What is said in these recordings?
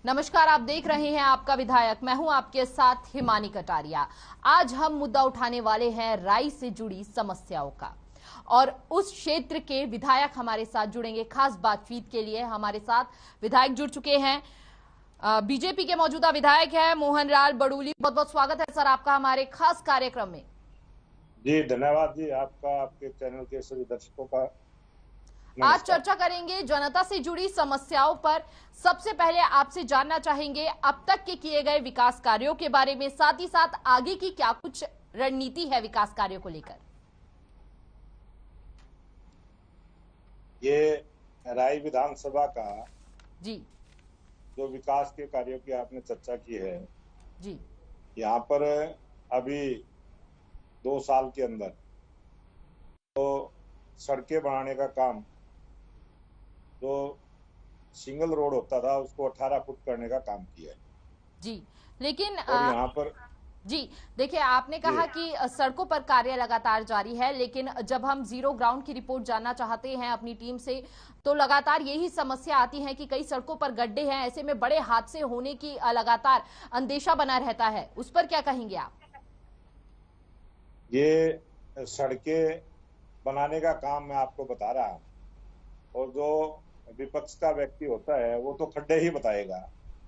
नमस्कार, आप देख रहे हैं आपका विधायक। मैं हूं आपके साथ हिमानी कटारिया। आज हम मुद्दा उठाने वाले हैं राई से जुड़ी समस्याओं का, और उस क्षेत्र के विधायक हमारे साथ जुड़ेंगे। खास बातचीत के लिए हमारे साथ विधायक जुड़ चुके हैं। बीजेपी के मौजूदा विधायक हैं मोहन लाल बड़ूली। बहुत बहुत स्वागत है सर आपका हमारे खास कार्यक्रम में। जी धन्यवाद जी, आपका, आपके चैनल के सभी दर्शकों का आज चर्चा करेंगे जनता से जुड़ी समस्याओं पर। सबसे पहले आपसे जानना चाहेंगे अब तक के किए गए विकास कार्यों के बारे में, साथ ही साथ आगे की क्या कुछ रणनीति है विकास कार्यों को लेकर। ये राय विधानसभा का जी जो विकास के कार्यों की आपने चर्चा की है जी, यहाँ पर अभी 2 साल के अंदर तो सड़कें बनाने का काम, जो सिंगल रोड होता था उसको 18 फुट करने का काम किया है जी। लेकिन और यहाँ पर जी देखिए, आपने कहा कि सड़कों पर कार्य लगातार जारी है, लेकिन जब हम जीरो ग्राउंड की रिपोर्ट जानना चाहते हैं अपनी टीम से, तो लगातार यही समस्या आती है कि कई सड़कों पर गड्ढे हैं। ऐसे में बड़े हादसे होने की लगातार अंदेशा बना रहता है। उस पर क्या कहेंगे आप? ये सड़कें बनाने का काम मैं आपको बता रहा हूँ, और जो विपक्ष का व्यक्ति होता है वो तो खड्डे ही बताएगा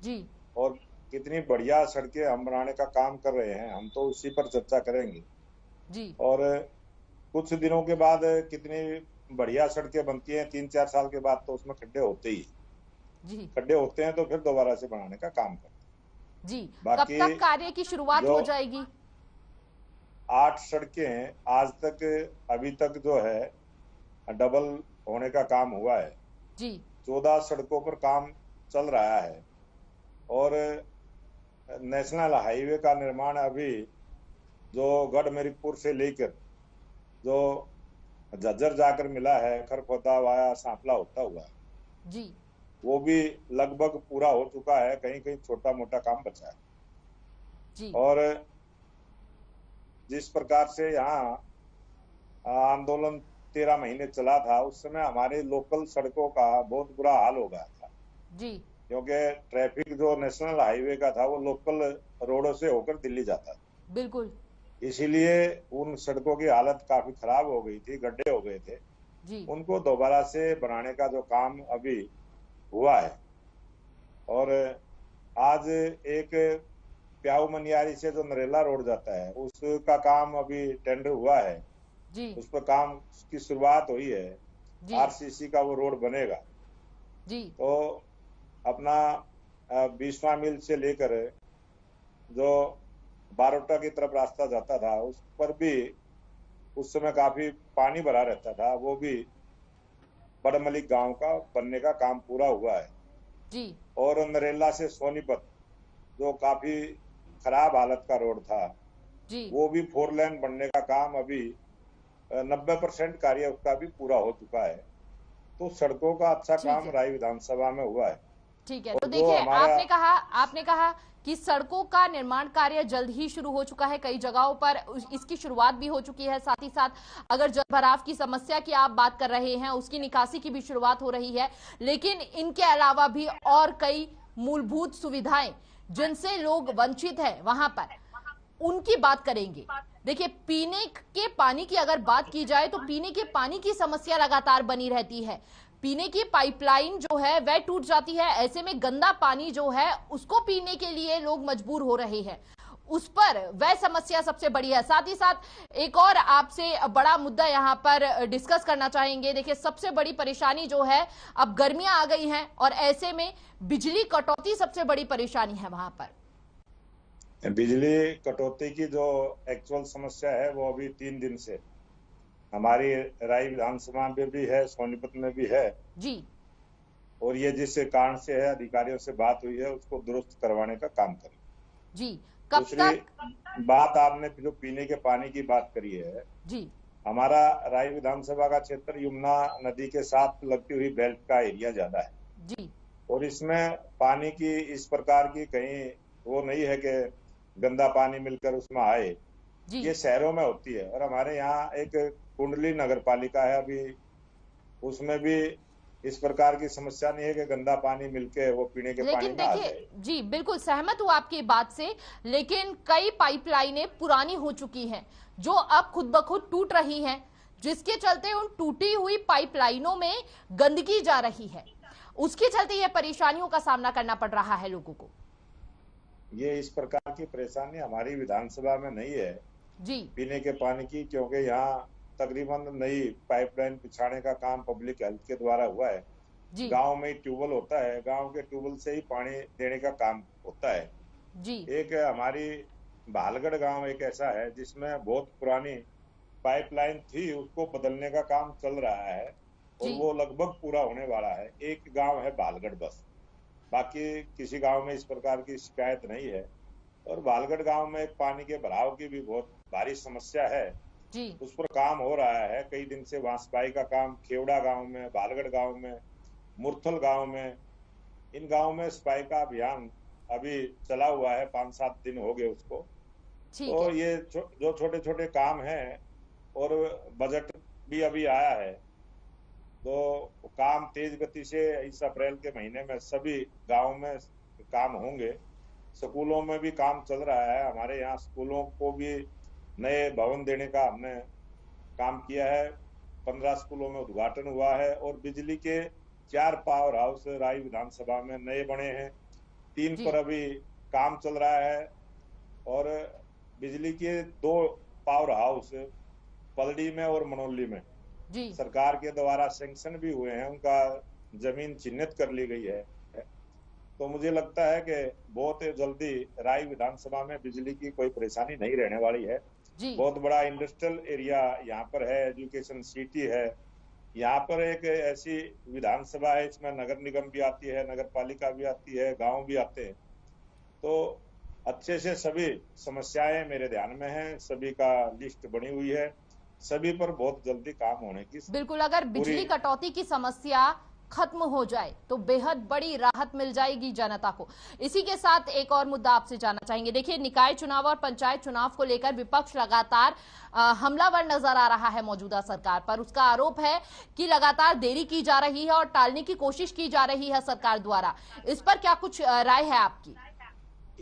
जी। और कितनी बढ़िया सड़कें हम बनाने का काम कर रहे हैं, हम तो उसी पर चर्चा करेंगे जी। और कुछ दिनों के बाद कितनी बढ़िया सड़कें बनती हैं, 3-4 साल के बाद तो उसमें खड्डे होते ही जी। खड्डे होते हैं, तो फिर दोबारा से बनाने का काम करते हैं। जी, कब बाकी तक कार्य की शुरुआत हो जाएगी? 8 सड़कें आज तक, अभी तक जो है डबल होने का काम हुआ है जी। 14 सड़कों पर काम चल रहा है और नेशनल हाईवे का निर्माण अभी जो गढ़मेरिकपुर से लेकर जो झज्जर जाकर मिला है, खरखोदा वाया सांपला होता हुआ जी। वो भी लगभग पूरा हो चुका है। कहीं कहीं छोटा मोटा काम बचा है जी। और जिस प्रकार से यहाँ आंदोलन 13 महीने चला था, उस समय हमारे लोकल सड़कों का बहुत बुरा हाल हो गया था जी। क्योंकि ट्रैफिक जो नेशनल हाईवे का था वो लोकल रोडों से होकर दिल्ली जाता था। बिल्कुल। इसीलिए उन सड़कों की हालत काफी खराब हो गई थी, गड्ढे हो गए थे जी। उनको दोबारा से बनाने का जो काम अभी हुआ है। और आज एक प्याऊ मनियारी से जो नरेला रोड जाता है उसका काम अभी टेंडर हुआ है जी। उस पर काम की शुरुआत हुई है जी। आरसीसी का वो रोड बनेगा। जी। तो अपना 20वां मील से लेकर जो बारोटा की तरफ रास्ता जाता था उस पर भी उस समय काफी पानी भरा रहता था, वो भी बड़मलिक गांव का बनने का काम पूरा हुआ है जी। और नरेला से सोनीपत जो काफी खराब हालत का रोड था जी। वो भी 4 लेन बनने का काम अभी 90% कार्य उसका भी पूरा हो चुका है। तो सड़कों का अच्छा काम राय विधानसभा में हुआ है। ठीक है, तो देखिए, आपने कहा कि सड़कों का निर्माण कार्य जल्द ही शुरू हो चुका है। कई जगहों पर इसकी शुरुआत भी हो चुकी है। साथ ही साथ अगर जल भराव की समस्या की आप बात कर रहे हैं, उसकी निकासी की भी शुरुआत हो रही है। लेकिन इनके अलावा भी और कई मूलभूत सुविधाएं जिनसे लोग वंचित हैं वहां पर, उनकी बात करेंगे। देखिए, पीने के पानी की अगर बात की जाए तो पीने के पानी की समस्या लगातार बनी रहती है। पीने की पाइपलाइन जो है वह टूट जाती है। ऐसे में गंदा पानी जो है उसको पीने के लिए लोग मजबूर हो रहे हैं। उस पर वह समस्या सबसे बड़ी है। साथ ही साथ एक और आपसे बड़ा मुद्दा यहां पर डिस्कस करना चाहेंगे। देखिए, सबसे बड़ी परेशानी जो है, अब गर्मियां आ गई हैं और ऐसे में बिजली कटौती सबसे बड़ी परेशानी है वहां पर। बिजली कटौती की जो एक्चुअल समस्या है वो अभी 3 दिन से हमारी राय विधानसभा में भी है, सोनीपत में भी है जी। और ये जिस कारण से है, अधिकारियों से बात हुई है, उसको दुरुस्त करवाने का काम करें जी। कब दूसरी बात, आपने जो पीने के पानी की बात करी है जी, हमारा राय विधानसभा का क्षेत्र यमुना नदी के साथ लगती हुई बेल्ट का एरिया ज्यादा है जी। और इसमें पानी की इस प्रकार की कहीं वो नहीं है कि गंदा पानी मिलकर उसमें आए। ये शहरों में होती है और हमारे यहाँ एक कुंडली नगर पालिका है, अभी उसमें भी इस प्रकार की समस्या नहीं है कि गंदा पानी मिलके वो पीने के पानी लेकिन में आ देखिए जाए। जी, बिल्कुल सहमत हूं आपकी बात से, लेकिन कई पाइपलाइनें पुरानी हो चुकी हैं जो अब खुद ब खुद टूट रही हैं, जिसके चलते उन टूटी हुई पाइपलाइनों में गंदगी जा रही है। उसके चलते ये परेशानियों का सामना करना पड़ रहा है लोगों को। ये इस प्रकार की परेशानी हमारी विधानसभा में नहीं है जी पीने के पानी की, क्योंकि यहाँ तकरीबन नई पाइपलाइन बिछाने का काम पब्लिक हेल्थ के द्वारा हुआ है। जी गांव में ट्यूबवेल होता है, गांव के ट्यूबवेल से ही पानी देने का काम होता है। जी एक हमारी भालगढ़ गांव एक ऐसा है जिसमें बहुत पुरानी पाइपलाइन थी, उसको बदलने का काम चल रहा है और जी वो लगभग पूरा होने वाला है। एक गांव है भालगढ़ बस, बाकी किसी गांव में इस प्रकार की शिकायत नहीं है। और भालगढ़ गांव में एक पानी के भराव की भी बहुत भारी समस्या है, जी उस पर काम हो रहा है कई दिन से। बांसबाई का काम खेवड़ा गांव में, भालगढ़ गांव में, मुरथल गांव में, इन गांव में सफाई का अभियान अभी चला हुआ है, 5-7 दिन हो गए उसको। ठीक तो है। ये जो छोटे छोटे काम हैं, और बजट भी अभी आया है, तो काम तेज गति से इस अप्रैल के महीने में सभी गांव में काम होंगे। स्कूलों में भी काम चल रहा है, हमारे यहाँ स्कूलों को भी नए भवन देने का हमने काम किया है। 15 स्कूलों में उद्घाटन हुआ है और बिजली के 4 पावर हाउस राय विधानसभा में नए बने हैं, 3 जी पर अभी काम चल रहा है। और बिजली के 2 पावर हाउस पलड़ी में और मनोली में जी सरकार के द्वारा सैंक्शन भी हुए हैं, उनका जमीन चिन्हित कर ली गई है। तो मुझे लगता है कि बहुत जल्दी राय विधानसभा में बिजली की कोई परेशानी नहीं रहने वाली है। जी बहुत बड़ा इंडस्ट्रियल एरिया यहाँ पर है, एजुकेशन सिटी है। यहाँ पर एक ऐसी विधानसभा है, इसमें नगर निगम भी आती है, नगर पालिका भी आती है, गांव भी आते हैं। तो अच्छे से सभी समस्याएं मेरे ध्यान में है, सभी का लिस्ट बनी हुई है, सभी पर बहुत जल्दी काम होने की बिल्कुल। अगर पूरी। बिजली कटौती की समस्या खत्म हो जाए तो बेहद बड़ी राहत मिल जाएगी जनता को। इसी के साथ एक और मुद्दा आपसे जानना चाहेंगे। देखिए, निकाय चुनाव और पंचायत चुनाव को लेकर विपक्ष लगातार हमलावर नजर आ रहा है मौजूदा सरकार पर। उसका आरोप है कि लगातार देरी की जा रही है और टालने की कोशिश की जा रही है सरकार द्वारा। इस पर क्या कुछ राय है आपकी?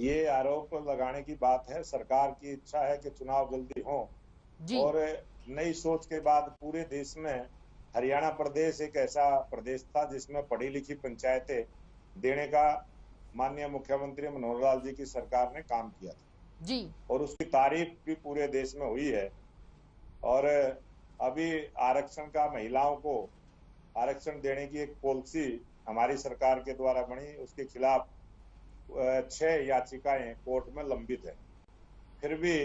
ये आरोप लगाने की बात है, सरकार की इच्छा है कि चुनाव जल्दी हो। जी और नई सोच के बाद पूरे देश में हरियाणा प्रदेश एक ऐसा प्रदेश था जिसमें पढ़ी लिखी पंचायतें देने का माननीय मुख्यमंत्री मनोहर लाल जी की सरकार ने काम किया था जी और उसकी तारीफ भी पूरे देश में हुई है। और अभी आरक्षण का, महिलाओं को आरक्षण देने की एक पॉलिसी हमारी सरकार के द्वारा बनी, उसके खिलाफ 6 याचिकाएं कोर्ट में लंबित है। फिर भी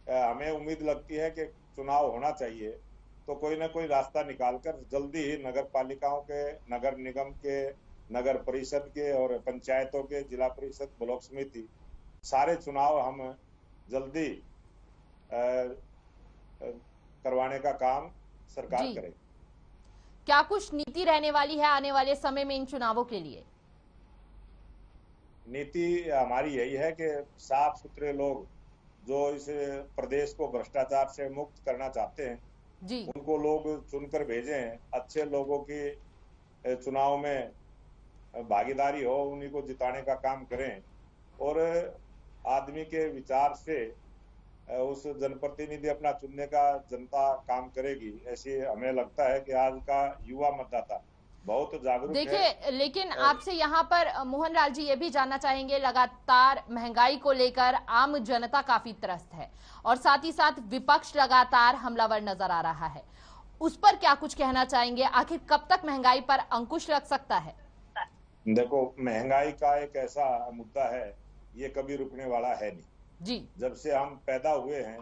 हमें उम्मीद लगती है कि चुनाव होना चाहिए, तो कोई ना कोई रास्ता निकालकर जल्दी ही नगर पालिकाओं के, नगर निगम के, नगर परिषद के और पंचायतों के, जिला परिषद, ब्लॉक समिति, सारे चुनाव हम जल्दी करवाने का काम सरकार जी करे। क्या कुछ नीति रहने वाली है आने वाले समय में इन चुनावों के लिए? नीति हमारी यही है कि साफ सुथरे लोग जो इस प्रदेश को भ्रष्टाचार से मुक्त करना चाहते हैं, जी उनको लोग चुनकर भेजें। अच्छे लोगों की चुनाव में भागीदारी हो, उन्हीं को जिताने का काम करें और आदमी के विचार से उस जनप्रतिनिधि अपना चुनने का जनता काम करेगी। ऐसी हमें लगता है कि आज का युवा मतदाता बहुत जागरूक है। देखिए, लेकिन आपसे यहाँ पर मोहन लाल जी ये भी जानना चाहेंगे, लगातार महंगाई को लेकर आम जनता काफी त्रस्त है और साथ ही साथ विपक्ष लगातार हमलावर नजर आ रहा है। उस पर क्या कुछ कहना चाहेंगे? आखिर कब तक महंगाई पर अंकुश लग सकता है? देखो, महंगाई का एक ऐसा मुद्दा है, ये कभी रुकने वाला है नहीं। जी जब से हम पैदा हुए हैं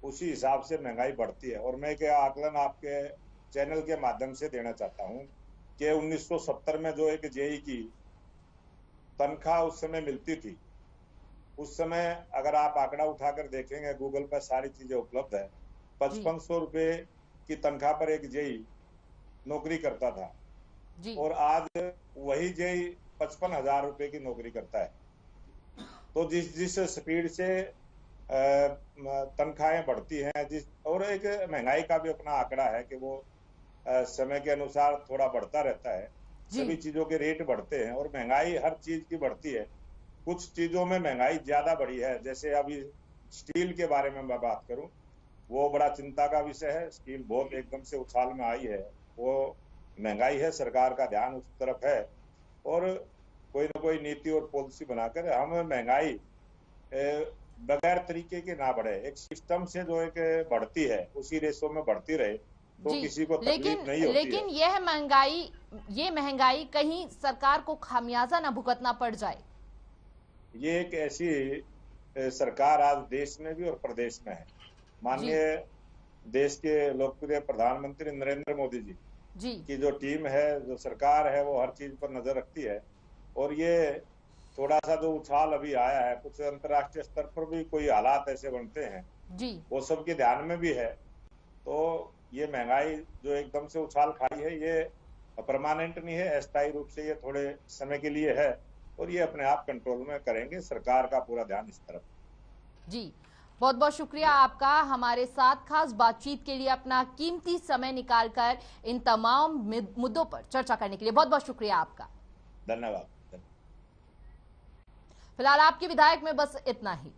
उसी हिसाब से महंगाई बढ़ती है। और मैं एक आकलन आपके चैनल के माध्यम से देना चाहता हूँ कि 1970 में जो एक जेई की तनख्वाह उस समय मिलती थी, उस समय अगर आप आंकड़ा उठाकर देखेंगे, गूगल पर सारी चीजें उपलब्ध है, 5500 रुपए की तनख्वाह पर एक जेई नौकरी करता था। जी और आज वही जेई 55,000 रुपए की नौकरी करता है। तो जिस स्पीड से तनख्वाहें बढ़ती हैं, और एक महंगाई का भी अपना आंकड़ा है कि वो समय के अनुसार थोड़ा बढ़ता रहता है। जी। सभी चीजों के रेट बढ़ते हैं और महंगाई हर चीज की बढ़ती है। कुछ चीजों में महंगाई ज्यादा बढ़ी है, जैसे अभी स्टील के बारे में मैं बात करूं, वो बड़ा चिंता का विषय है। स्टील बहुत एकदम से उछाल में आई है, वो महंगाई है, सरकार का ध्यान उस तरफ है और कोई ना कोई नीति और पॉलिसी बनाकर हम महंगाई बगैर तरीके के ना बढ़े, एक सिस्टम से जो एक बढ़ती है उसी रेशो में बढ़ती रहे तो किसी को तकलीफ नहीं होती लेकिन ये महंगाई कहीं सरकार को खामियाजा ना भुगतना पड़ जाए। ये एक ऐसी सरकार आज देश में भी और प्रदेश में है। माननीय देश के लोकप्रिय प्रधानमंत्री नरेंद्र मोदी जी की जो टीम है, जो सरकार है, वो हर चीज पर नजर रखती है और ये थोड़ा सा जो उछाल अभी आया है, कुछ अंतर्राष्ट्रीय स्तर पर भी कोई हालात ऐसे बनते हैं जी, वो सबके ध्यान में भी है। तो ये महंगाई जो एकदम से उछाल खाई है, ये परमानेंट नहीं है, अस्थायी रूप से ये थोड़े समय के लिए है और ये अपने आप कंट्रोल में करेंगे। सरकार का पूरा ध्यान इस तरफ। जी, बहुत बहुत शुक्रिया आपका हमारे साथ खास बातचीत के लिए अपना कीमती समय निकालकर इन तमाम मुद्दों पर चर्चा करने के लिए बहुत बहुत शुक्रिया आपका। धन्यवाद। फिलहाल आपके विधायक में बस इतना ही।